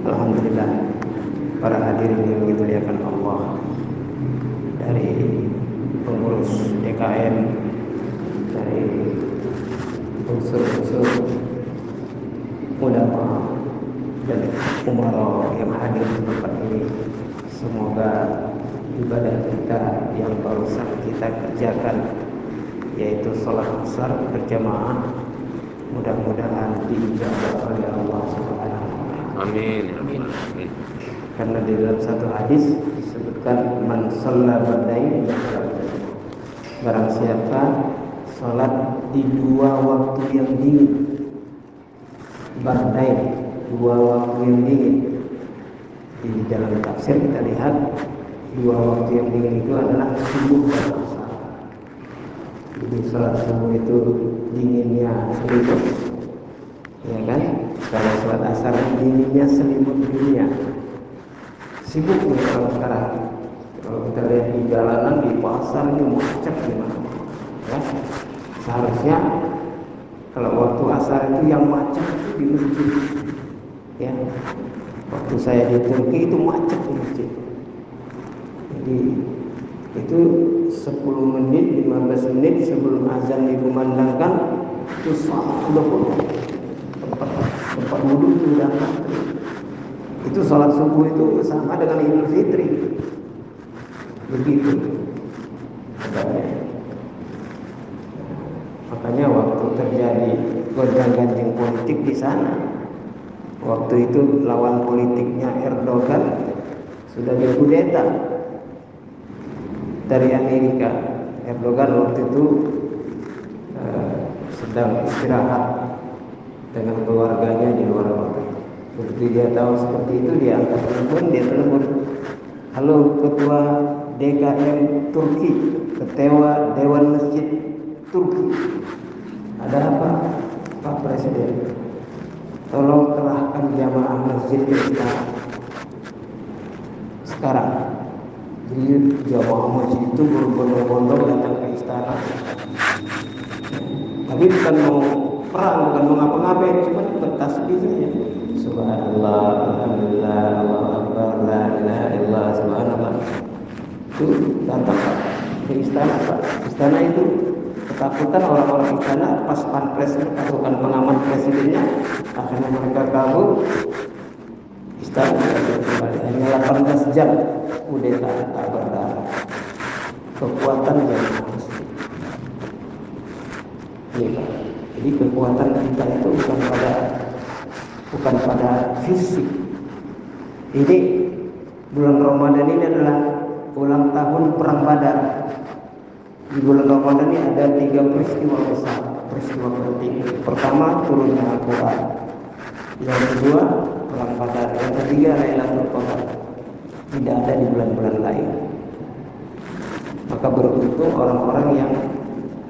Alhamdulillah, para hadirin yang dimuliakan Allah, dari pengurus DKM, dari unsur-unsur ulama dan umara yang hadir di tempat ini, semoga ibadah kita yang barusan kita kerjakan, yaitu sholat asar berjamaah, mudah-mudahan diijabah oleh Allah Subhanahu. Amin. Karena di dalam satu hadis disebutkan man shalla bardain barang siapa salat di dua waktu yang dingin. Bardain, dua waktu yang dingin. Di dalam tafsir kita lihat dua waktu yang dingin itu adalah subuh dan asar. Jadi salat subuh itu dinginnya selimut, ya kan? Kalau salat asar dinginnya selimut dunia. Sibuk nih kalau sekarang. Kalau kita lihat di jalanan, di pasar ini macet gimana? Ya, seharusnya kalau waktu asar itu yang macet itu di masjid. Ya, waktu saya di Turki itu macet di masjid. Jadi itu 10 menit, 15 menit sebelum azan dikumandangkan itu sudah penuh. Tempat wudhu sudah antri. Itu sholat subuh itu sama dengan Idul Fitri. Begitu. Makanya waktu terjadi gonjang-ganjing politik di sana, waktu itu lawan politiknya Erdogan sudah dikudeta dari Amerika. Erdogan waktu itu sedang istirahat dengan keluarganya di luar negeri. Begitu dia tahu seperti itu, dia angkat telepon, halo ketua DKM Turki, ketua Dewan Masjid Turki, ada apa Pak Presiden? Tolong kerahkan jamaah masjid ke istana sekarang. Jadi jamaah masjid itu berbondong-bondong datang ke istana, tapi bukan mau perang, bukan mau ngapa-ngapain, cuma bertasbih saja. Subhanallah, alhamdulillah, Allahu akbar, la ilaha illallah, subhanallah. Itu datang ke istana, Pak. Istana itu ketakutan orang-orang istana pas pampres pasukan pengaman presidennya, akhirnya mereka kabur. Istana kembali hanya 18 jam kudeta tak berdarah. Kekuatan jamaah masjid. Ini Pak. Jadi kekuatan kita itu bukan pada fisik. Ini bulan Ramadan ini adalah ulang tahun perang Badar. Di bulan Ramadan ini ada 3 peristiwa besar, peristiwa penting. Pertama, turunnya Al-Quran. Yang kedua, perang Badar. Yang ketiga, Lailatul Qadar. Tidak ada di bulan-bulan lain. Maka beruntung orang-orang yang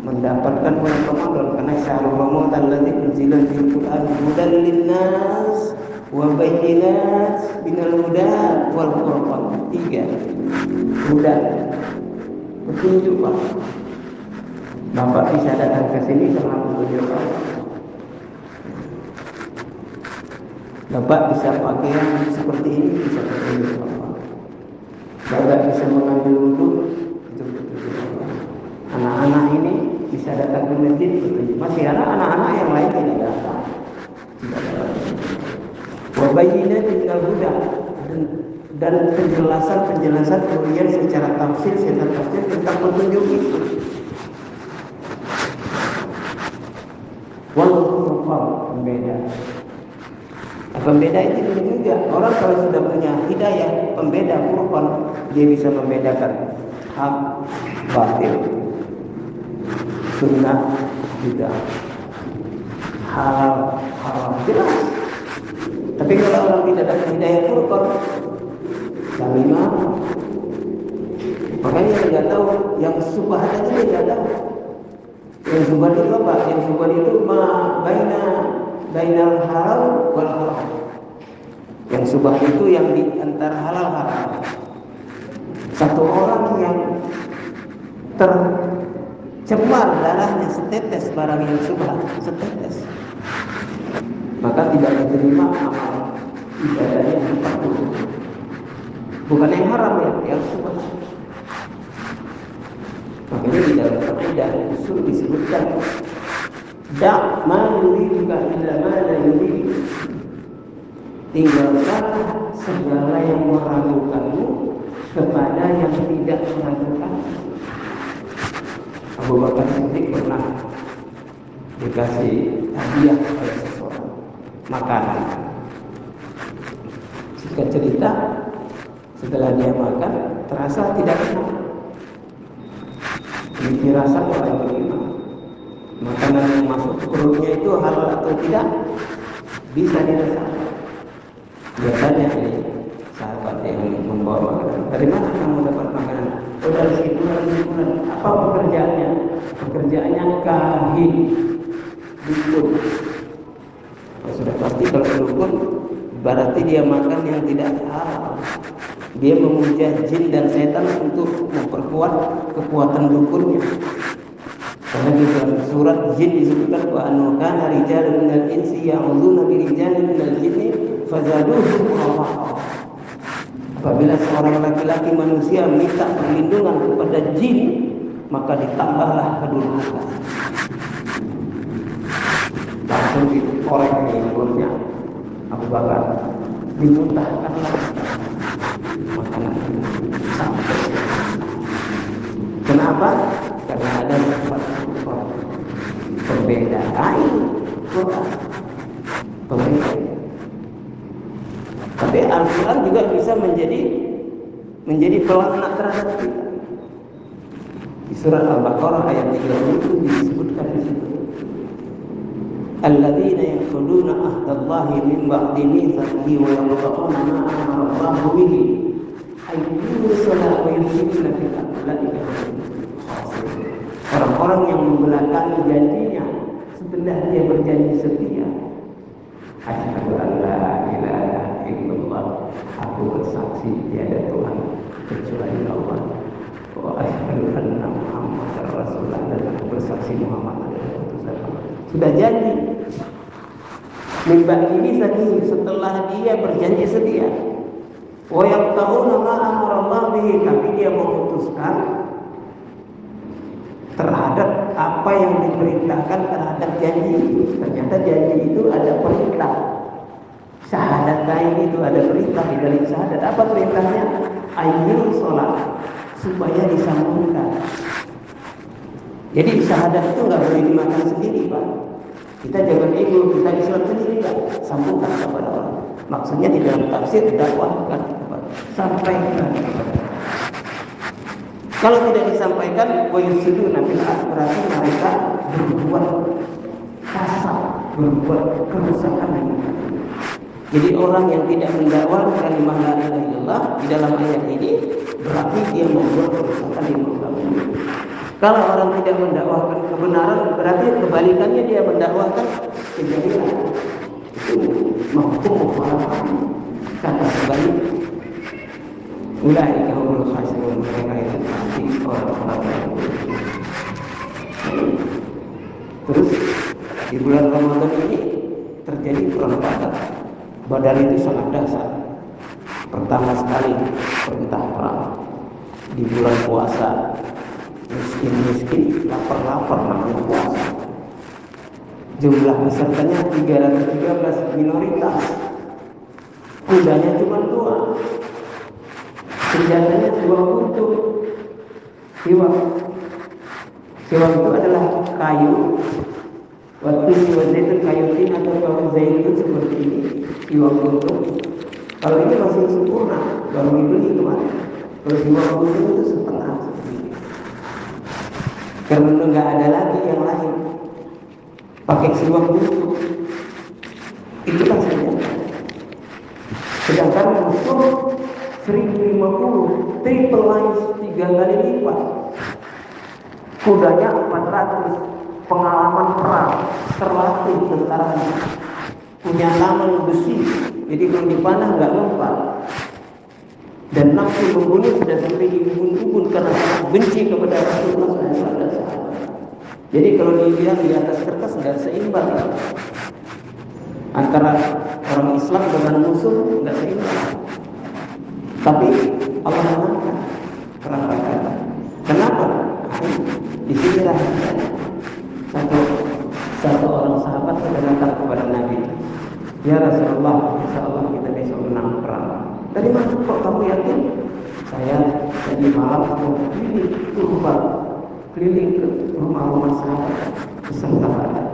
mendapatkan bulan Ramadan, karena syahrul Ramadan alladzi unzila fil Qur'an hudan linnas wa bayyinat minal huda wal furqan. 3 hudan, petunjuk Pak. Bapak bisa datang ke sini sama petunjuk Pak. Bapak bisa pakaian seperti ini, bisa petunjuk Bapak. Bapak bisa mengambil wudhu, itu petunjuk Bapak. Anak-anak ini bisa datang ke masjid, masih ada anak-anak yang lain tidak datang. Wabayina tinggal huda, dan penjelasan kemudian secara tafsir tentang petunjuk itu. Walaupun pembeda. Pembeda itu juga orang kalau sudah punya hidayah, pembeda Quran, dia bisa membedakan hak, batil, sunnah, bid'ah, halal, haram, jelas. Tapi kalau orang tidak ada hidayah Quran, salimah, makanya dia tidak tahu yang subhat aja dia tidak tahu. Yang subhat itu apa? Yang subhat itu bainal halal wal haram. Yang subhat itu yang di antara halal haram. Satu orang yang tercemar darahnya setetes barang yang subhat, setetes, maka tidak diterima amal ibadahnya bukan yang haram ya, yang subah. Makanya di dalam kaidah usul disebutkan da' ma yuriduka illa ma la yuridu. Tinggalkan segala yang meragukanmu kepada yang tidak meragukan. Abu Bakar Siddiq pernah dikasih hadiah oleh seseorang makanan. Singkat cerita, setelah dia makan terasa tidak enak. Ini dirasa oleh bagaimana makanan yang masuk ke perutnya itu halal atau tidak bisa dirasakan. Dia tanya ini sahabat yang membawa makanan, dari mana kamu dapat makanan? Oh, dari situ. Apa pekerjaannya? Pekerjaannya kahin, dukun. Oh, sudah pasti kalau dukun berarti dia makan yang tidak halal. Dia memuja jin dan setan untuk memperkuat kekuatan dukunnya. Karena di dalam surat jin disebutkan wa anna kana rijalun minal insi ya'udzuuna bi rijalin minal jinni fazaduhum rahaqa. Apabila seorang laki-laki manusia minta perlindungan kepada jin, maka ditambahlah kedudukan. Langsung dikorek di mulutnya Abu Bakar, dimuntahkanlah makanan sampai. Kenapa? Karena ada perbedaan Quran. Tapi Al-Quran juga bisa menjadi pelaknat terhadap kita. Di surat Al-Baqarah ayat 30 itu disebutkan di situ. Alladzina yanquduna ahdallahi min ba'di mitsaqihi wa yaqta'una ma amara Allahu bihi ayyusala wa yufsiduna fil ardi. Orang-orang yang membelakangi janjinya setelah dia berjanji setia. Asyhadu an la ilaha illallah, aku bersaksi tiada Tuhan kecuali Allah. Wa asyhadu anna Muhammadar Rasulullah, dan aku bersaksi Muhammad adalah utusan Allah. Sudah janji. Mimba ini tadi setelah dia berjanji setia. Wa yaqta'una ma amara Allah bihi, tapi dia memutuskan terhadap apa yang diperintahkan terhadap janji itu. Ternyata janji itu ada perintah. Syahadatain itu ada perintah di dalam syahadat. Apa perintahnya? Ayyul sholat, supaya disambungkan. Jadi syahadat itu nggak boleh dimakan sendiri, Pak. Kita jangan ego, kita Islam sendiri, Pak. Sambungkan kepada orang. Maksudnya di dalam tafsir dakwahkan kepada, sampaikan kepada. Kalau tidak disampaikan, wayusiduna fil ardh, berarti mereka berbuat kasar, berbuat kerusakan. Jadi orang yang tidak mendakwahkan kalimat la ilaha illallah di dalam ayat ini berarti dia membuat kerusakan di muka bumi. Kalau orang tidak mendakwahkan kebenaran, berarti kebalikannya dia mendakwahkan kejahilian. Itu mahkum kata sebaliknya. Mulai kahumul khasirun, mereka itu pasti orang-orang yang terus di bulan Ramadan ini terjadi perang Badar. Badar itu sangat dahsyat. Pertama sekali perintah perang di bulan puasa, miskin-miskin, lapar-lapar namanya puasa. Jumlah pesertanya 313 minoritas. Kudanya cuma 2. Senjatanya 2 buntut. Siwak itu adalah kayu. Waktu siwak itu kayu tin atau kayu zaitun seperti ini. Siwak buntut. Kalau ini masih sempurna, baru dibeli kemarin. Kalau siwak buntut itu setengah seperti ini. Karena nggak ada lagi yang lain. Pakai siwak buntut. Itulah senjata. Sedangkan musuh 1050, triple lines, 3 kali lipat. Kudanya 400, pengalaman perang, terlatih tentaranya, punya tangan besi, jadi kalau dipanah nggak mempan. Dan nafsu membunuh sudah sampai diubun-ubun karena benci kepada Rasulullah SAW. Jadi kalau dilihat di atas kertas nggak seimbang antara orang Islam dengan musuh, nggak seimbang. Tapi Allah menangkan perang Badar. Kenapa? Di sini rahasianya. Satu orang sahabat sudah datang kepada Nabi. Ya Rasulullah, insya Allah kita besok menang perang. Dari mana kok kamu yakin? Saya tadi malam keliling ke rumah-rumah sahabat beserta Badar.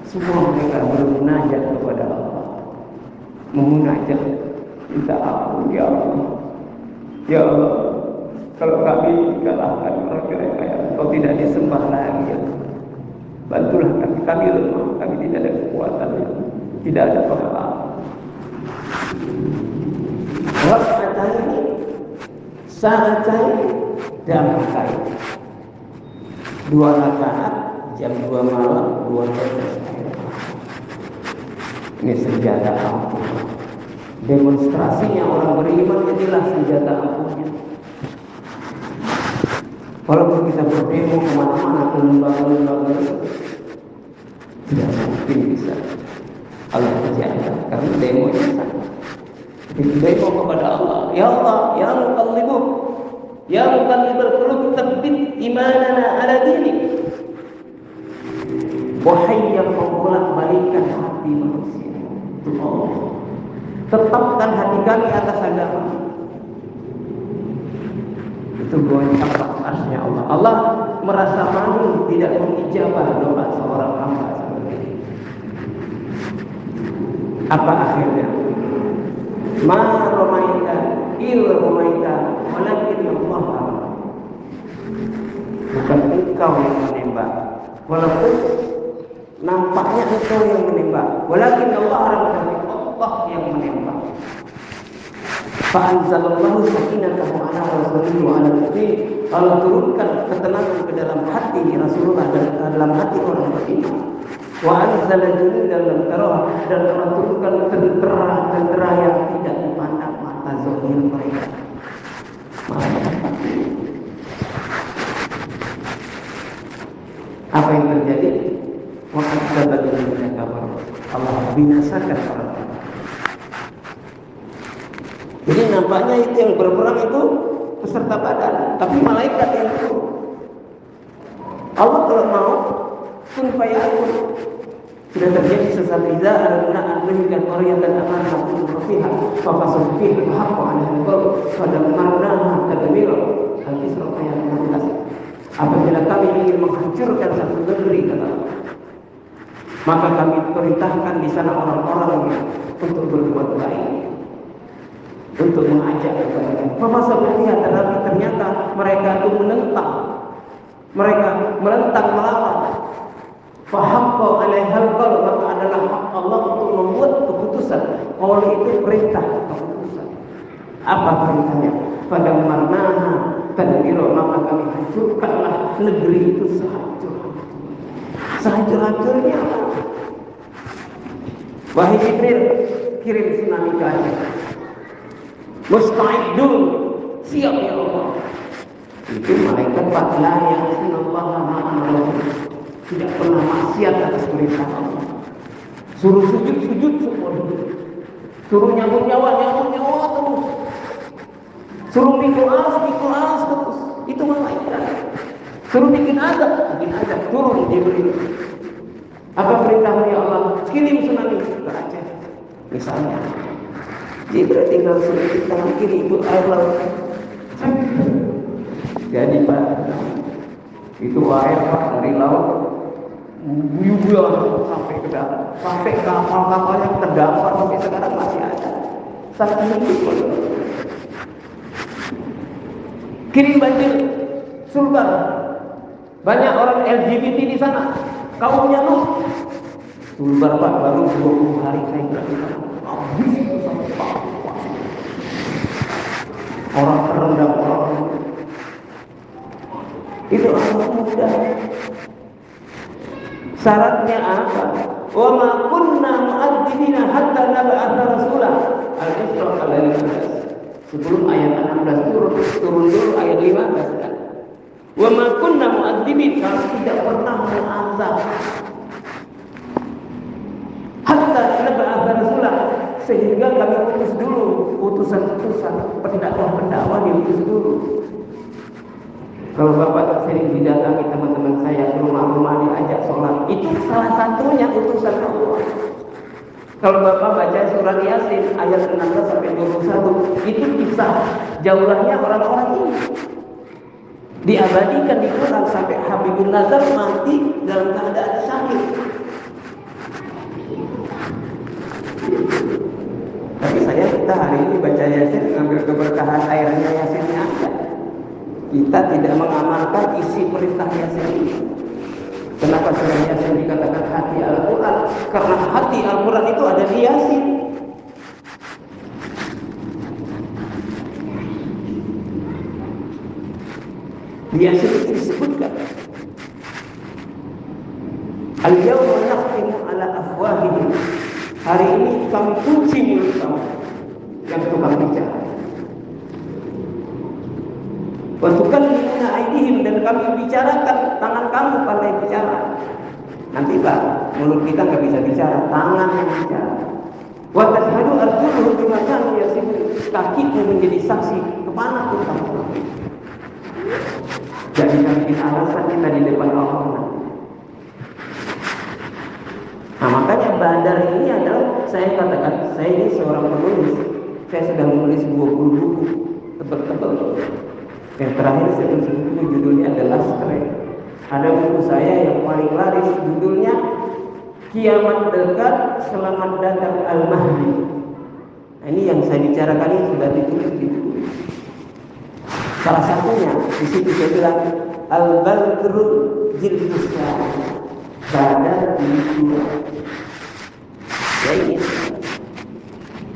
Semua mereka bermunajat kepada Allah. Memunajat, minta ampun ya Allah. Ya Allah, kalau kami dikalahkan mereka Engkau tidak disembah lagi ya. Bantulah kami lemah, kami tidak ada kekuatan ya. Tidak ada pengalaman. Rakaat ini sangat dan berkait. 2 rakaat jam 2 malam, 2 tetes air. Ini senjata ampuh. Demonstrasinya orang beriman inilah senjata ampuhnya. Walaupun kita berdemo kemana-mana ke lembaga-lembaga, tidak mungkin bisa Allah kerjakan karena demo itu sama. Itu demo kepada Allah. Ya Allah, ya Muqallibul, ya Muqallibul qulub, tsabbit imanana ala dinik. Wahai yang membolak-balikkan hati manusia, Allah, tetapkan hati kami atas agama. Itu goncang arsy-Nya Allah. Allah merasa malu tidak mengijabah doa seorang hamba seperti ini. Apa akhirnya? Ma ramaita il ramaita walakin Allah. Bukan engkau yang menembak, walaupun nampaknya engkau yang menembak, walakin Allah yang menembak. Fa'anzalallahu sakinatahu ala rasulihi wa ala mu'minin. Allah turunkan ketenangan ke dalam hati Rasulullah dan ke dalam hati orang beriman. Wa anzala junudan lam tarawha, dan Allah turunkan tentara yang tidak dipandang mata zahir mereka. Apa yang terjadi? Wa anzala junudan kabar. Allah binasakan orang. Jadi nampaknya itu yang berperang itu peserta Badar, tapi malaikat yang turun. Allah kalau mau kun fayakun. Sudah terjadi sesuatu ada gunaan berikan Korea dan amanah untuk berpihak. Fakasuf fihi haqqan 'alal qawl pada marnaha tadmir. Al-Isra ayat 16. Apabila kami ingin menghancurkan satu negeri, kata Allah, maka kami perintahkan di sana orang-orang untuk berbuat baik, untuk mengajak kebaikan. Fafasabiha, tetapi ternyata mereka itu menentang. Mereka menentang melawan. Fahaqqa 'alaihal qawl, maka adalah hak Allah untuk membuat keputusan. Qaul itu perintah, keputusan. Apa perintahnya? Pada marnaha tadmiro, maka kami hancurkanlah negeri itu sehancur-hancurnya. Wahai Jibril, kirim tsunami ke Aceh. Musta'idun, siap ya Allah. Itu malaikat la ya'sunallaha ma amara, tidak pernah maksiat atas perintah Allah. Suruh sujud semua. Suruh nyambung nyawa terus. Suruh mikul alas terus. Itu malaikat. Suruh bikin azab turun Jibril. Apa perintahmu ya Allah? Kirim tsunami ke Aceh misalnya. Jibril tinggal sedikit tangan kiri itu air laut. Jadi Pak, itu air Pak dari laut buyuran sampai ke darat, sampai kapal-kapal yang terdampar sampai sekarang masih ada. Sangat itu. Kirim banjir, Sulbar. Banyak orang LGBT di sana. Kaumnya Nuh. Sulbar Pak, baru 20 hari saya kira. Habis itu sampai Papua. Orang terendam, orang itu amat mudah. Syaratnya apa? Wa ma kunna mu'adzibina hatta nab'atha rasulah. Al-Isra ayat 15. Sebelum ayat 16 turun dulu ayat 15 kan. Wa ma kunna mu'adzibin, kami tidak pernah mengazab. Hatta nab'atha rasulah, sehingga kami utus dulu utusan-utusan pendakwah diutus dulu. Kalau Bapak sering didatangi teman-teman saya ke rumah-rumah diajak sholat, itu salah satunya utusan Allah. Kalau Bapak baca surat Yasin ayat 16 sampai 21, itu kisah jaulahnya orang-orang ini. Diabadikan di Quran sampai Habibun Nazar mati dalam keadaan syahid. Tapi kita hari ini baca Yasin mengambil keberkahan airnya Yasinnya aja. Kita tidak mengamalkan isi perintah Yasin ini. Kenapa surah Yasin dikatakan hati Al-Quran? Karena hati Al-Quran itu ada di Yasin. Di Yasin itu disebutkan Al-yawma nakhtimu ala afwahihim. Hari ini kami kunci mulut kamu yang tukang bicara. Wa tukallimuna aydihim, dan kami bicarakan, tangan kamu pandai bicara. Nanti Pak, mulut kita nggak bisa bicara, tangan yang bicara. Wa tashhadu arjuluhum bima kanu yaksibun, kakimu menjadi saksi kemana pun kamu pergi. Jadi bikin alasan kita di depan Allah. Nah, makanya Badar ini adalah, saya katakan, saya ini seorang penulis. Saya sudah menulis 20 buku tebal-tebal. Yang terakhir saya tulis buku judulnya adalah Stray. Ada buku saya yang paling laris, judulnya Kiamat Dekat, Selamat Datang Al-Mahdi. Nah, ini yang saya bicarakan ini sudah ditulis di buku. Salah satunya di situ saya bilang Al-Badru Jildus Badar itu. Ya ini.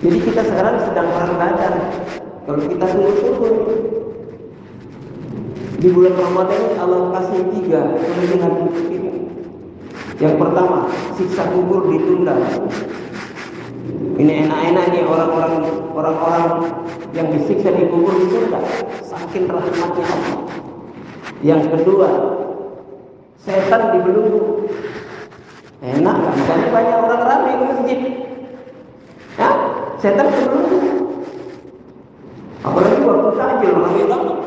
Jadi kita sekarang sedang perang Badar. Kalau kita tunggu-tunggu di bulan Ramadan ini Allah kasih 3 pemilihan untuk kita. Yang pertama, siksa kubur ditunda. Ini enak-enak nih orang-orang yang disiksa di kubur ditunda. Saking rahmatnya Allah. Yang kedua, setan dibelenggu. Enak kan? Misalnya banyak orang ramai ke masjid. Ya, setan dibelenggu. Apalagi waktu takjil ramai banget.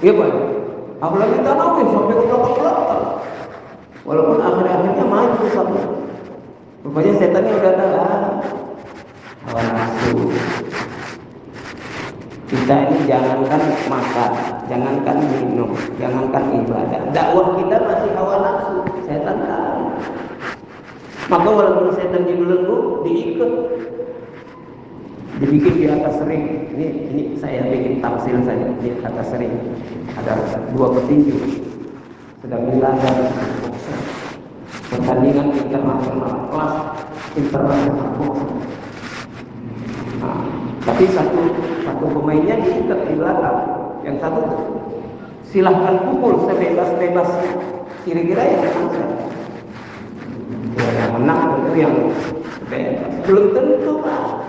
Iya Pak. Apalagi tarawih sampai ke belakang. Walaupun akhir-akhirnya maju sampai. Rupanya setannya udah tahu. Hawa nafsu. Kita ini jangankan makan, jangankan minum, jangankan ibadah. Dakwah kita masih hawa nafsu. Setan tahu. Maka walaupun setan dibelenggu, diikut. Dibikin di atas ring. Ini saya bikin tamsil saja di atas ring. Ada 2 petinju sedang dilaga pertandingan internasional, kelas internasional boxing. Nah, tapi satu pemainnya diikat di belakang, yang satu silahkan pukul sebebas-bebasnya. Kira-kira yang menang siapa? Ya, yang menang tentu yang bebas. Belum tentu Pak.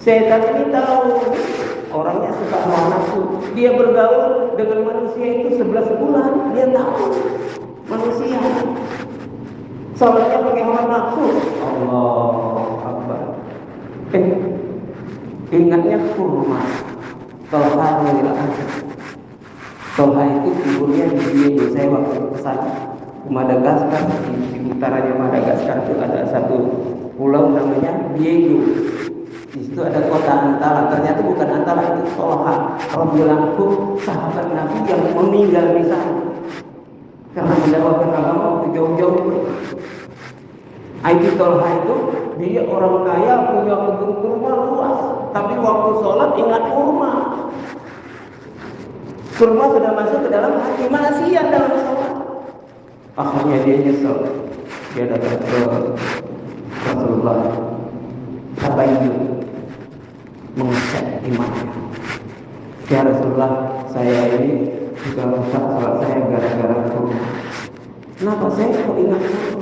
Setan ini tahu orangnya suka hawa nafsu. Dia bergaul dengan manusia itu 11 bulan. Dia tahu manusia. Sholatnya pakai hawa nafsu. Allah Akbar. Ingatnya kurma. Tolha itu kuburnya di Diego. Saya waktu ke sana ke Madagaskar, di utaranya Madagaskar itu ada satu pulau namanya Diego. Di situ ada kota Antara. Ternyata bukan Antara, itu Tolha. Radhiyallahu anhu, sahabat Nabi yang meninggal di sana karena mendakwakan agama waktu jauh-jauh. Itu Tolha itu dia orang kaya, punya kebun kurma luas, tapi waktu sholat ingat kurma. Kurma sudah masuk ke dalam hati, maksiat dalam sholat. Akhirnya dia nyesel. Dia datang ke Rasulullah, tabayyun, mengecek imannya. Ya Rasulullah, saya ini sudah rusak sholat saya gara-gara kurma. Kenapa saya kok ingat kurma?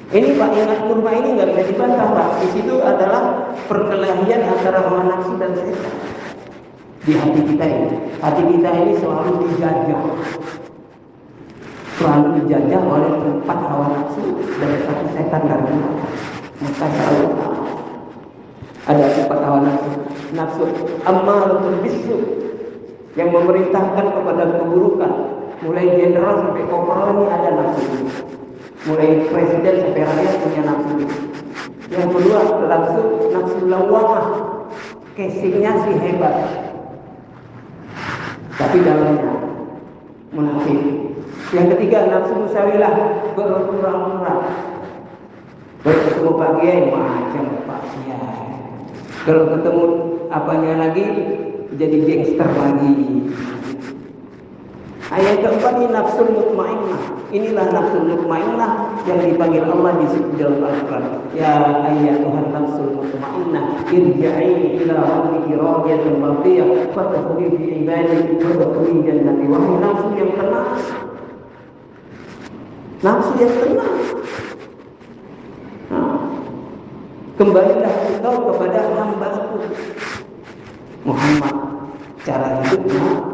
Ini Pak, ingat kurma ini nggak bisa dibantah Pak. Di situ adalah perkelahian antara hawa nafsu dan setan di hati kita ini. Hati kita ini selalu dijajah oleh 4 hawa nafsu dan 1 setan dari belakang. Maka selalu Ada sifat hawa nafsu. Nafsu ammaratul bisu yang memerintahkan kepada keburukan. Mulai jenderal sampai korporal ini ada nafsu. Mulai presiden sampai rakyat punya nafsu. Yang kedua, nafsu lawamah. Casingnya sih hebat, tapi dalamnya munafik. Yang ketiga, nafsu musawilah, berpura-pura. Baru ketemu Pak Kiai macam Pak Kiai. Kalau ketemu apanya lagi jadi gangster lagi. Ayat keempat ini nafsu mutmainnah. Inilah nafsu mutmainnah yang dipanggil Allah di dalam Al-Quran. Ya ayyatuhan nafsul mutmainnah, irji'i ila rabbiki radiyatan mardiyah, fadkhuli fi ibadi wadkhuli jannati. Wahai nafsu yang tenang, nafsu yang tenang. Kembalilah engkau kepada hamba-Ku Muhammad. Cara hidupnya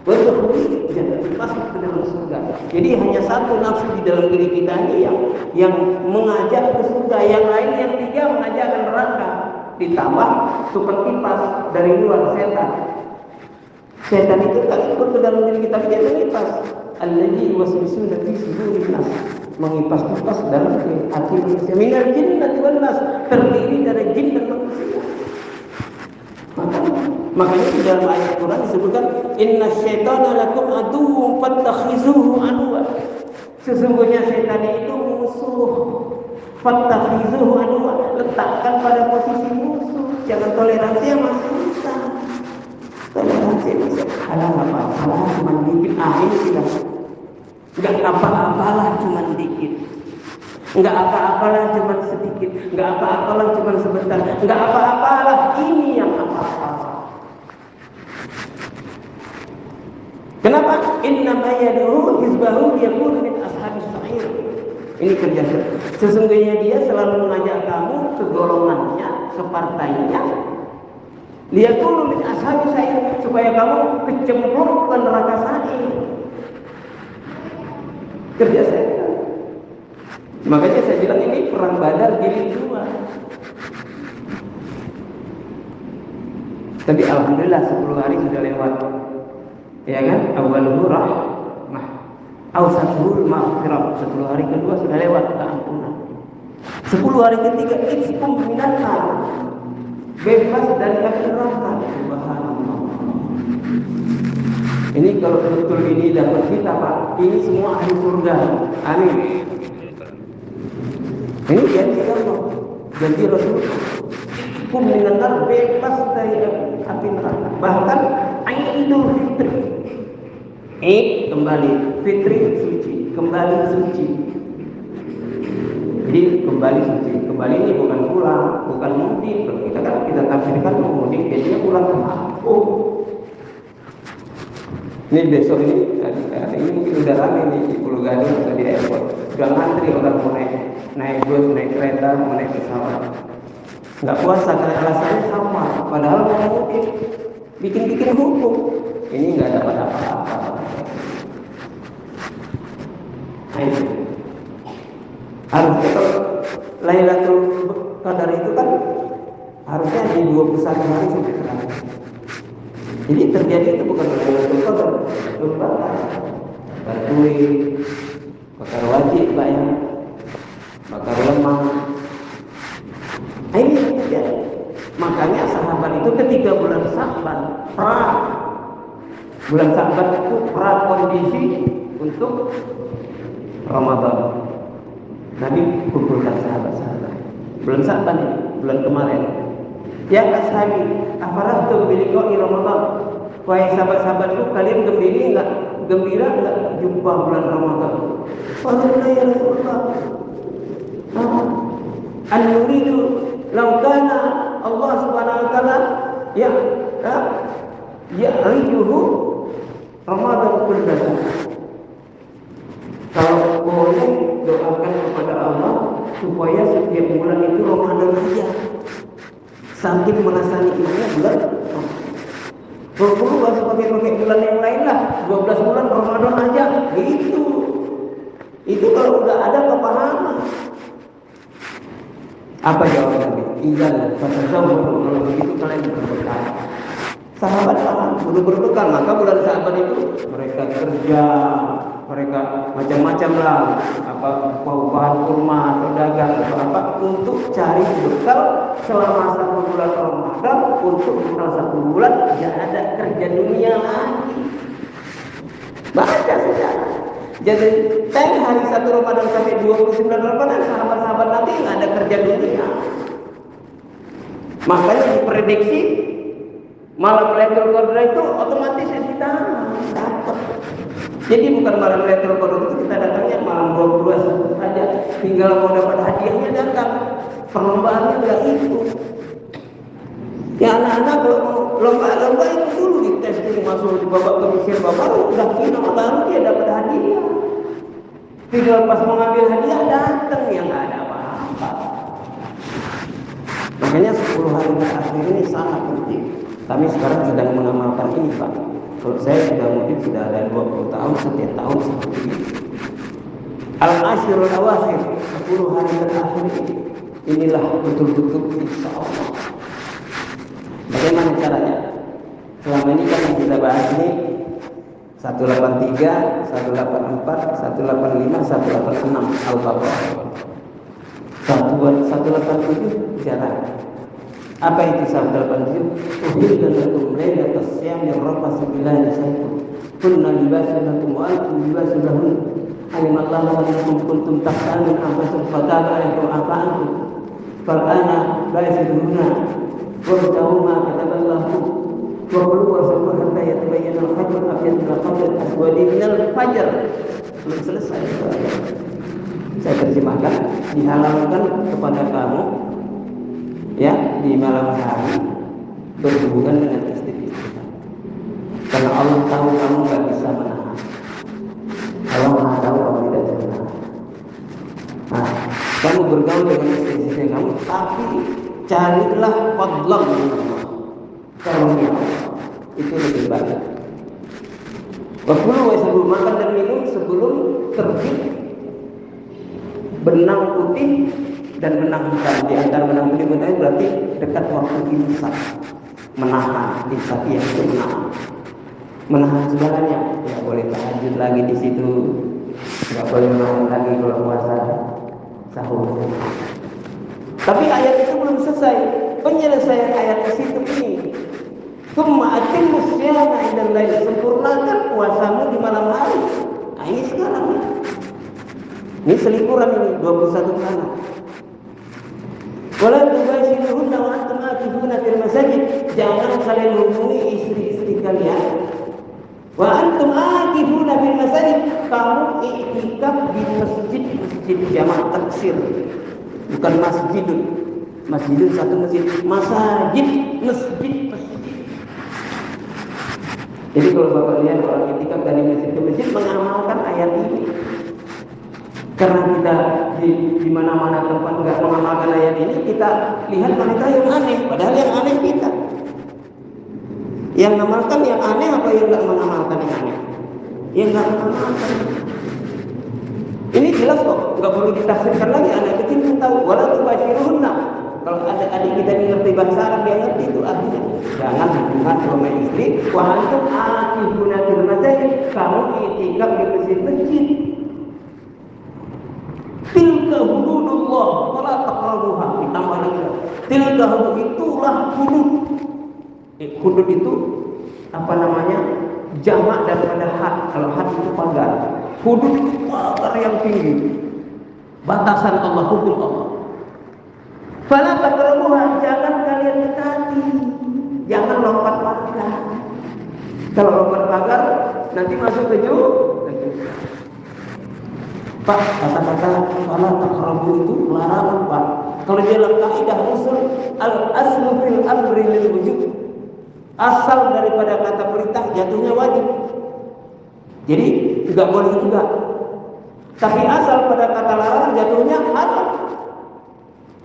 berhenti jangan masuk ke dalam surga. Jadi hanya satu nafsu di dalam diri kita ini yang mengajak ke surga, yang lain yang tiga mengajak ke neraka. Ditambah tukang kipas dari luar, setan. Setan itu tak ikut ke dalam diri kita, dia mengipas. Allazi waswisuna fi sudurin nas, mengipas-kipas dalam hati manusia. Minal jinnati wan nas, terdiri dari jin dan manusia. Makanya di dalam ayat Quran disebutkan inna syaitana lakum aduwwun fattakhizuhu aduwwa. Sesungguhnya setan itu musuh. Fattakhizuhu aduwwa, letakkan pada posisi musuh. Jangan toleransi yang masih susah. Toleransi masih apalah cuma dikit. Ini tidak. Enggak apa-apalah cuma dikit. Enggak apa-apalah cuma sedikit. Enggak apa-apalah cuma sebentar. Enggak apa-apalah, ini yang apa-apa. Kenapa? Innama yad'u hizbahu yakunu min ashabis sa'ir. Ini kerja. Sesungguhnya dia selalu mengajak kamu ke golongannya, ke partainya. Liyakunu min ashabis sa'ir, supaya kamu kecemplung ke neraka sa'ir. Kerja saya. Makanya saya bilang ini perang Badar jilid 2. Tapi alhamdulillah 10 hari sudah lewat. Ya kan? Awwaluhu rahmah, awsatuhu maghfirah. 10 hari kedua sudah lewat keampunan. 10 hari ketiga iskum minan nar, bebas dari api neraka. Subhanallah. Ini kalau betul ini dapat kita Pak, ini semua ahli surga. Amin. Ini janji Allah, janji Rasul. Iskum minan nar, bebas dari api neraka. Bahkan Idul Fitri, kembali, Fitri suci, kembali suci. Jadi kembali suci, kembali ini bukan pulang, bukan mudik. Kalau kita tafsirkan mudik, jadinya pulang ke kampung. Ini besok ini, hari ini mungkin udah ramai nih di Pulau Gadung atau di airport. Sudah ngantri orang mau naik bus, naik kereta, mau naik pesawat. Nggak puasa karena alasannya sama, padahal mau mudik. Bikin-bikin hukum, ini nggak dapat apa-apa. Harusnya kalau Lailatul Qadar itu kan harusnya di 21 hari sampai terakhir. Jadi terjadi itu bukan Lailatul Qadar, lupa. Batui, bakar wajib banyak, bakar lemah. Ini yang terjadi. Makanya sahabat itu ketika bulan Sa'ban perang. Bulan Sa'ban itu prakondisi untuk Ramadan. Nabi kumpulkan sahabat-sahabat. Bulan Sa'ban ini, bulan kemarin. Ya ashabi, afarahtum biliqa'i Ramadan. Wahai sahabat-sahabat itu, kalian gembira enggak jumpa bulan Ramadan? Wallahu ya Rasulullah. An-nuridu law kana Allah Subhanahu wa taala ya'rijuhu Ramadan kullahu. Kalau boleh doakan kepada Allah supaya setiap bulan itu Ramadan saja. Saking merasa nikmatnya bulan. Perlu gak pakai bulan yang lain lah. 12 bulan Ramadan aja. Gitu. Itu kalau udah ada kepahaman. Apa jawaban Nabi? Idzan fatazawwadu, kalau begitu kalian berbekal. Sahabat perlu berbekal, maka bulan Sa'ban itu mereka kerja, mereka macam-macam lah, apa buah-buahan kurma, pedagang atau apa untuk cari bekal selama 1 bulan Ramadan, untuk bekal 1 bulan tidak ada kerja dunia lagi. Baca sejarah. Jadi hari 1 Ramadan sampai 29 Ramadan sahabat-sahabat nanti nggak ada kerja dunia. Makanya diprediksi malam Lailatul Qadar itu otomatis kita dapat. Jadi bukan malam Lailatul Qadar itu kita datangnya malam 22 saja, tinggal mau dapat hadiahnya datang. Perlombaannya enggak itu. Ya anak-anak kalau mau lomba itu dulu di testing, masuk di babak penyisir baru udah final, baru dia dapat hadiah. Tinggal pas mau ngambil hadiah datang yang nggak ada apa-apa. Makanya 10 hari terakhir ini sangat penting. Kami sekarang sedang mengamalkan ini, Pak. Kalau saya sudah mungkin sudah ada 20 tahun, setiap tahun seperti ini. Al-Ashirul Awakhir, 10 hari terakhir ini, inilah betul-betul insya Allah. Bagaimana caranya? Selama ini kan yang kita bahas ini 183, 184, 185, 186 Al-Baqarah. 187 jarak. Apa itu 187? Uhilla lakum lailatas siyami rafasu ila nisaikum kunna libasun lakum wa antum libasun lahun alimallahu annakum kuntum takhtanun anfusakum fataba alaikum afa'antum fal'ana ba'iduna wabtahu ma kataballahu wa qulu wasabbu hatta yatabayyana al-fajr al-abyad min al-fajr al-aswadi min al-fajr. Belum selesai. Saya terjemahkan, dihalalkan kepada kamu ya di malam hari berhubungan dengan istri-istri, karena Allah tahu kamu nggak bisa menahan. Allah Maha tahu kamu tidak bisa menahan. Nah, kamu bergaul dengan istri-istri kamu, tapi carilah fadlan min Allah, karunia Allah, itu lebih baik. Waktu sebelum makan dan minum sebelum terbit benang putih dan benang hitam. Di antara benang putih dan hitam berarti dekat waktu imsak. Menahan, imsak yang itu menahan segalanya. Tidak boleh tahajud lagi di situ, tidak boleh menahan lagi kalau puasa sahur. Tapi ayat itu belum selesai. Penyelesaian ayat di situ ini. Tsumma atimmus siyama indal lail, sempurnakan puasamu di malam hari. Nah, ini sekarang. Ini selingkuran ini 21 bulan. Wala tubashiruhunna wa antum aakifuna fil masajid. Jangan kalian hubungi istri-istri kalian. Wa antum aakifuna fil masajid. Kamu i'tikaf di masjid jamak taksir. Bukan masjidun. Masjidun satu masjid. Masajid, masjid. Jadi kalau Bapak lihat orang i'tikaf dari masjid ke masjid mengamalkan ayat ini. Karena kita di mana-mana tempat nggak mengamalkan ayat ini, kita lihat mereka yang aneh, padahal yang aneh kita. Yang mengamalkan yang aneh apa yang nggak mengamalkan yang aneh? Yang nggak mengamalkan. Ini jelas kok, nggak perlu ditafsirkan lagi. Anak kecil pun tahu. Wala tubashiruhunna. Kalau ada adik kita yang ngerti bahasa Arab, dia ngerti itu artinya. Jangan hubungan suami istri. Wa antum aakifuna fil masajid. Kamu i'tikaf di masjid-masjid. Tilka hududullah wala taqrabuha. Ditambah lagi. Tilka hudud, itulah hudud. Hudud itu apa namanya? Jamak daripada had. Kalau had itu pagar. Hudud itu pagar yang tinggi. Batasan Allah, hukum Allah. Fala taqrabuha, jangan kalian dekati. Jangan lompat pagar. Kalau lompat pagar nanti masuk ke jauh. Pak, kata-kata fala taqrabu itu larangan, Pak. Kalau dalam kaidah usul al-aslu fil amri lil wujub. Asal daripada kata perintah jatuhnya wajib. Jadi tidak boleh juga. Tapi asal pada kata larangan jatuhnya haram.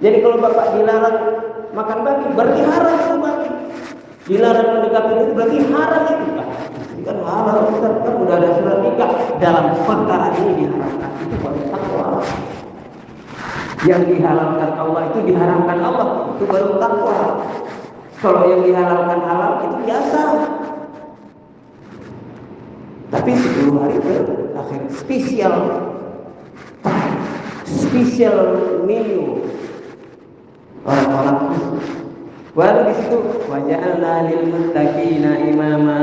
Jadi kalau Bapak dilarang makan babi, berarti haram itu babi. Dilarang mendekati itu berarti haram itu, Pak. Kan haram, kan udah ada surat nikah dalam perkara ini diharamkan. Itu baru takwa. Yang dihalalkan Allah itu diharamkan Allah, itu baru takwa. Kalau yang dihalalkan halal itu biasa. Tapi 10 hari terakhir spesial menu orang-orang khusus. Baru di situ waja'alna lil muttaqina imama.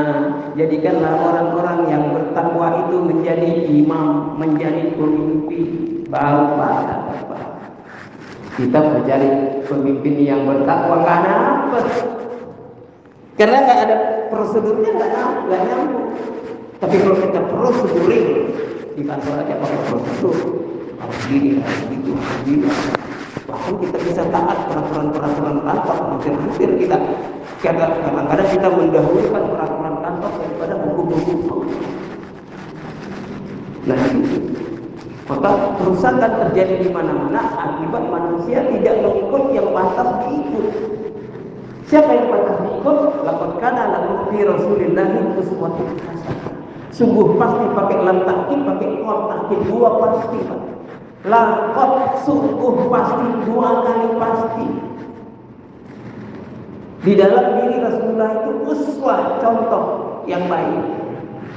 Jadikanlah orang-orang yang bertakwa itu menjadi imam, menjadi pemimpin. Baru pada kita mencari pemimpin yang bertakwa, nggak apa, karena nggak ada prosedurnya, nggak nyambung. Tapi kalau kita proseduring di kantor aja pakai prosedur, harus gini, harus gitu, harus gini. Bahkan kita bisa taat peraturan kantor. Hampir kita kadang-kadang kita mendahulukan peraturan kantor daripada hukum-hukum. Nah, maka kerusakan terjadi di mana-mana akibat manusia tidak mengikut yang pantas diikut. Siapa yang pantas diikut? Laqad kana lakum fi Rasulillahi uswatun hasanah. Sungguh pasti pakai lam ta'kid, pakai qad ta'kid, dua pasti, Pak. Laqad sungguh pasti, dua kali pasti. Di dalam diri Rasulullah itu uswah, contoh yang baik.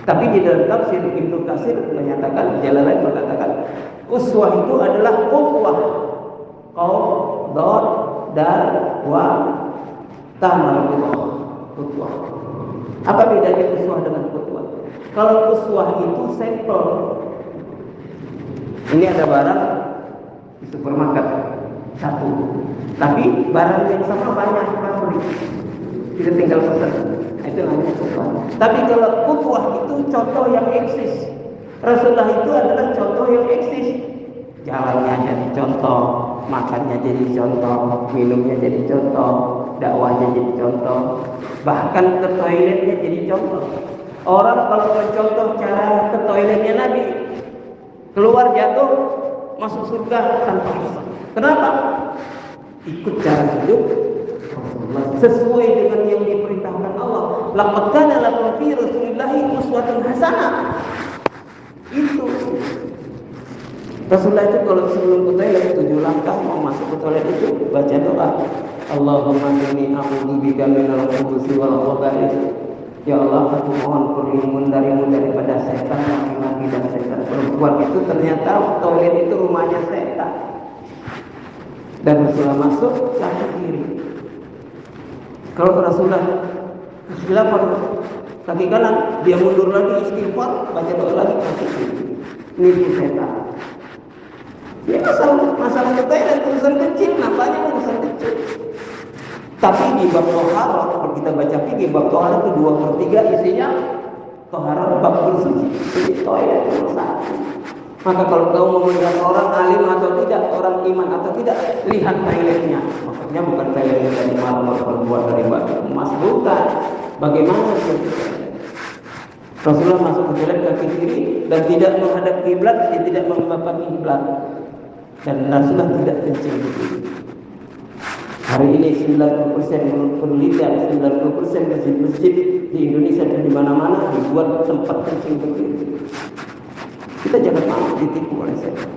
Tapi di dalam tafsir Ibnu Katsir menyatakan, Jalalain mengatakan, uswah itu adalah qudwah. Qaf, dad, dal, wa, ta qudwah. Apa bedanya uswah dengan qudwah? Kalau uswah itu sampel. Ini ada barang di supermarket satu, tapi barang yang sama banyak pabrik. Kita tinggal pesan. Itu namanya qudwah. Tapi kalau qudwah itu contoh yang eksis. Rasulullah itu adalah contoh yang eksis. Jalannya jadi contoh, makannya jadi contoh, minumnya jadi contoh, dakwahnya jadi contoh, bahkan ke toiletnya jadi contoh. Orang kalau mencontoh cara ke toiletnya Nabi, keluar jatuh, masuk surga tanpa hisab. Kenapa? Ikut cara hidup Rasulullah sesuai dengan yang diperintahkan Allah. Laqad kana lakum fi Rasulillahi uswatun hasanah. Itu Rasulullah itu kalau sebelum ke toilet 7 langkah mau masuk ke toilet itu baca doa. Allahumma inni a'udzubika minal khubuthi wal khaba'ith. Ya Allah, aku mohon perlindungan darimu daripada setan laki-laki dan setan perempuan. Itu ternyata toilet itu rumahnya setan. Dan Rasulullah masuk kaki kiri. Kalau Rasulullah silakan kaki kanan, dia mundur lagi istighfar, baca doa lagi kaki kiri. Ini setan. Ini masalah kita dan urusan kecil, nampaknya urusan kecil. Tapi di bab toharoh, kalau kita baca fikih, bab toharoh itu 2/3 isinya toharoh bab bersuci. Jadi toilet nomor 1. Maka kalau kau mau melihat orang alim atau tidak, orang iman atau tidak, lihat toiletnya. Maksudnya bukan toiletnya dari marmer terbuat dari batu emas, bukan. Bagaimana dia? Rasulullah masuk ke toilet kaki kiri dan tidak menghadap kiblat, dia tidak menghadap kiblat. Dan Rasulullah tidak kencing begitu. Hari ini 90% menurut penelitian, 90% masjid-masjid di Indonesia dan di mana-mana dibuat tempat kencing begitu. Kita jangan mau ditipu oleh setan.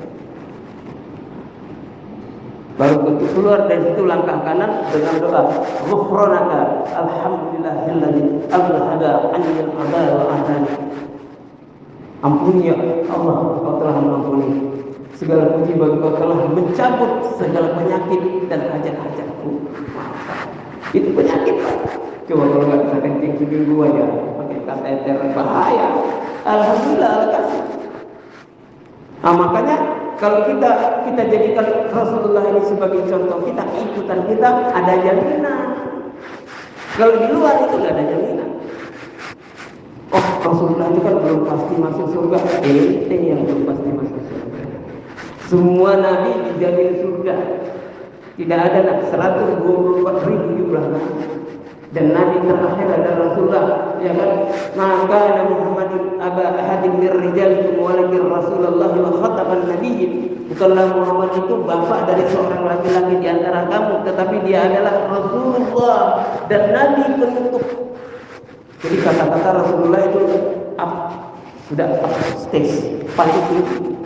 Baru keluar dari situ langkah kanan dengan doa, ghufranaka alhamdulillahilladzi azhaba 'anni al-'adha wa ahzan. Ampuni ya Allah, Kau telah mengampuni. Segala puji bagi Kau telah mencabut segala penyakit dan hajat-hajatku. Itu penyakit, Pak. Coba kalau nggak bisa kencing seminggu aja pakai kateter bahaya. Alhamdulillah, kasih. Nah, makanya kalau kita jadikan Rasulullah ini sebagai contoh kita, ikutan kita, ada jaminan. Kalau di luar itu nggak ada jaminan. Oh, Rasulullah itu kan belum pasti masuk surga. Ente yang belum pasti masuk surga. Semua nabi dijamin surga. Tidak ada 124.000 jumlah nabi. Dan nabi terakhir adalah Rasulullah, ya kan? Maka Nabi Muhammadun aba ahadin mir rijalikum walakin Rasulullah wa khataman nabiyyin. Bukanlah Muhammad itu bapak dari seorang laki-laki di antara kamu, tetapi dia adalah Rasulullah dan nabi penutup. Jadi kata-kata Rasulullah itu sudah stage paling tinggi.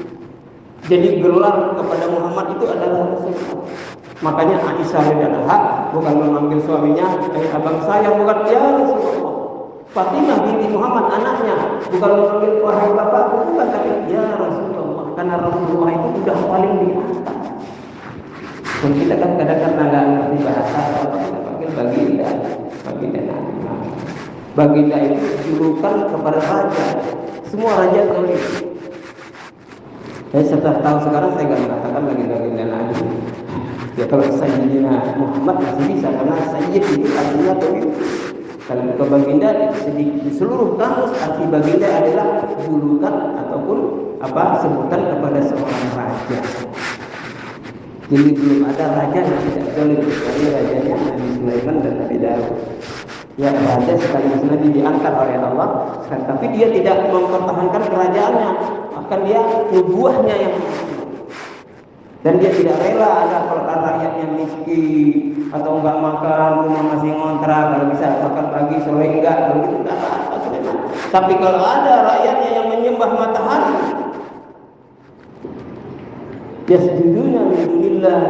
Jadi gelar kepada Muhammad itu adalah Rasulullah. Makanya Aisyah radhiyallahu bukan memanggil suaminya abang saya, bukan, ya Rasulullah. Fatimah binti Muhammad anaknya bukan memanggil wahai bapakku, bukan, tapi ya Rasulullah, karena Rasulullah itu sudah paling di atas. Dan kita kan kadang-kadang nggak ngerti bahasa, apa kita panggil baginda, baginda Nabi. Baginda itu julukan kepada raja. Semua raja boleh. Saya setelah tahu sekarang saya nggak mengatakan baginda Nabi. Ya kalau Sayyidina Muhammad masih bisa, karena Sayyid itu artinya pemimpin. Kalau ke baginda di seluruh kamus arti baginda adalah julukan ataupun sebutan kepada seorang raja. Jadi belum ada raja yang tidak boleh, kecuali rajanya Nabi Sulaiman dan Nabi Daud. Ya, raja sekaligus Nabi diangkat oleh Allah, tapi dia tidak mempertahankan kerajaannya, bahkan dia nubuahnya yang dan dia tidak rela ada kalau rakyatnya miskin atau enggak makan, rumah masih ngontrak, kalau bisa makan pagi sore enggak, kalau itu enggak apa-apa. Tapi kalau ada rakyatnya yang menyembah matahari, yasjuduna min dunillah,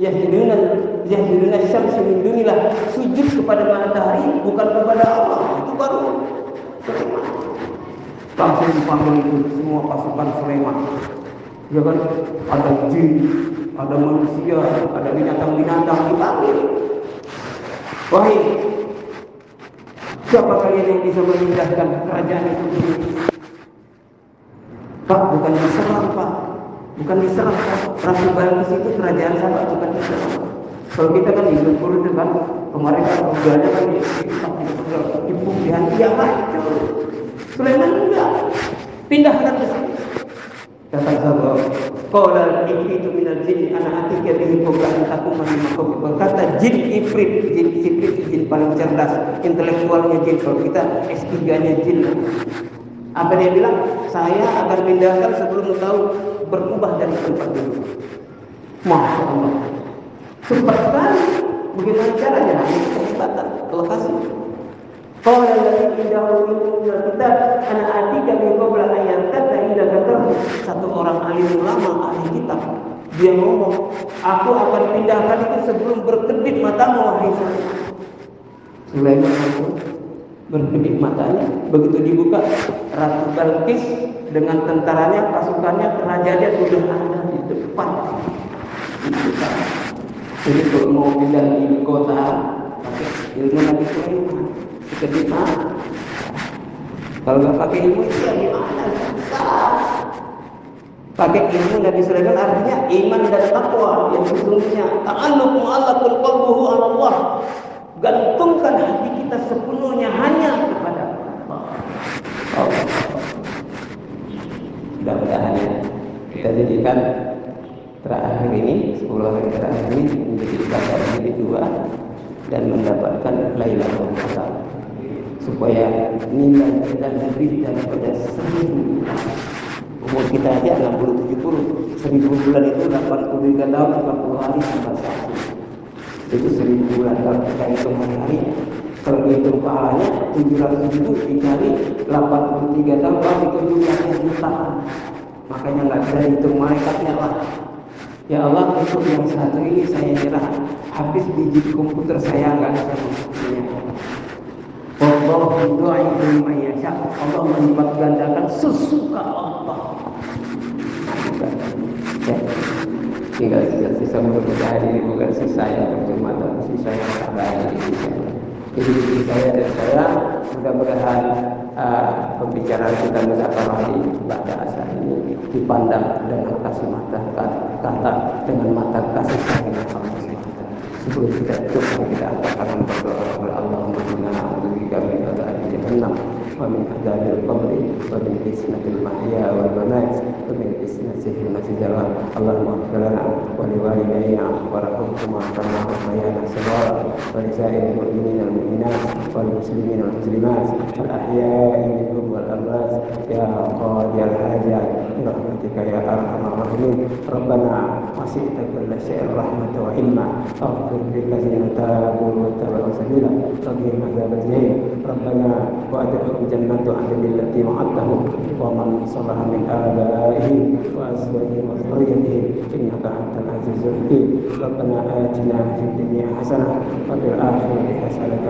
yasjuduna syamsi min dunillah, sujud kepada matahari bukan kepada Allah, itu baru langsung dipanggil itu semua pasukan Sulaiman. Ya kan, ada jin, ada manusia, ada binatang-binatang dipanggil. Wahai, siapa kalian yang bisa memindahkan kerajaan itu? Pak, bukan diserang, Pak. Bukan diserang, Pak. Ratu Balkis itu kerajaan sahabat, bukan diserang. Kalau kita kan di Lumpur itu kan, kemarin kan udahnya kan dipuk di hati yang hancur. Sulaiman enggak, pindahkan ke sini. Kata sahabat, qala itu minal jin ana atika bihi qabla an takuma min maqam. Berkata jin ifrit, jin paling cerdas, intelektualnya jin. Kalau kita S3-nya jin. Apa dia bilang? Saya akan pindahkan sebelum tahu berubah dari tempat dulu. Masya Allah, cepat sekali. Bagaimana caranya? Ini kehebatan, lokasi. Qala alladhi indahu ilmun minal kitab ana atika bihi qabla an yantaka ila katahu. Satu orang alim ulama ahli kitab, dia ngomong, aku akan pindahkan itu sebelum berkedip matamu wahai Sulaiman. Sulaiman itu berkedip matanya, begitu dibuka Ratu Balkis dengan tentaranya, pasukannya, kerajaannya sudah ada di depan. Jadi kalau mau pindah di kota pakai ilmu Nabi Sulaiman, kedip mata. Kalau nggak pakai ilmu itu ya gimana? Pakai ilmu Nabi Sulaiman artinya iman dan takwa yang sesungguhnya. Ta'alluqu mu'allaqul qalbuhu 'ala Allah. Gantungkan hati kita sepenuhnya hanya kepada Allah. Mudah-mudahan kita jadikan terakhir ini 10 hari terakhir ini menjadi ibadah diri dua dan mendapatkan Lailatul Qadar, supaya nilai kita lebih daripada 1000. Umur kita aja 60-70, 1000 bulan itu 83 tahun, 40 hari tambah 1. Itu 1000 bulan. Kalau kita hitung hari-hari, kalau dihitung pahalanya 700.000 dikali 83 tahun, itu jumlahnya jutaan. Makanya nggak bisa hitung malaikatnya lah. Ya Allah, untuk yang satu ini saya nyerah. Habis biji komputer saya nggak bisa menghitunnya. Allah yu'idu man yasha. Allah melipat gandakan sesuka Allah. Ya. Tinggal sisa beberapa hari ini, bukan sisa yang percuma, tapi sisa yang sabar di sisi Allah. Jadi diri saya dan saya mudah-mudahan pembicaraan kita muzakarah di pada asar ini dipandang dengan kasih mata kata dengan mata kasih sayang Allah. Sebelum kita tutup, kita akan berdoa kepada Allah, Allahumma a'udzubika min adzabi jahannam wa min adzabil qabri wa min fitnatil mahya wal mamat wa min fitnatil masih jalan. Allahumma ighfir lana ولوالدينا وارحمهما كما ربيانا صغارا ولسائر المؤمنين والمؤمنات والمسلمين والمسلمات الأحياء منهم والأموات يا قاضي الحاجات برحمتك يا أرحم الراحمين ربنا وسعت كل شيء رحمة وعلما اغفر للذين تابوا واتبعوا سبيلا وقهم عذاب الجحيم ربنا وأدخلهم جنات عدن التي وعدتهم ومن صلح من آبائهم وأزواجهم وذريتهم إنك أنت العزيز الحكيم ربنا آتنا في الدنيا حسنة وفي الآخرة حسنة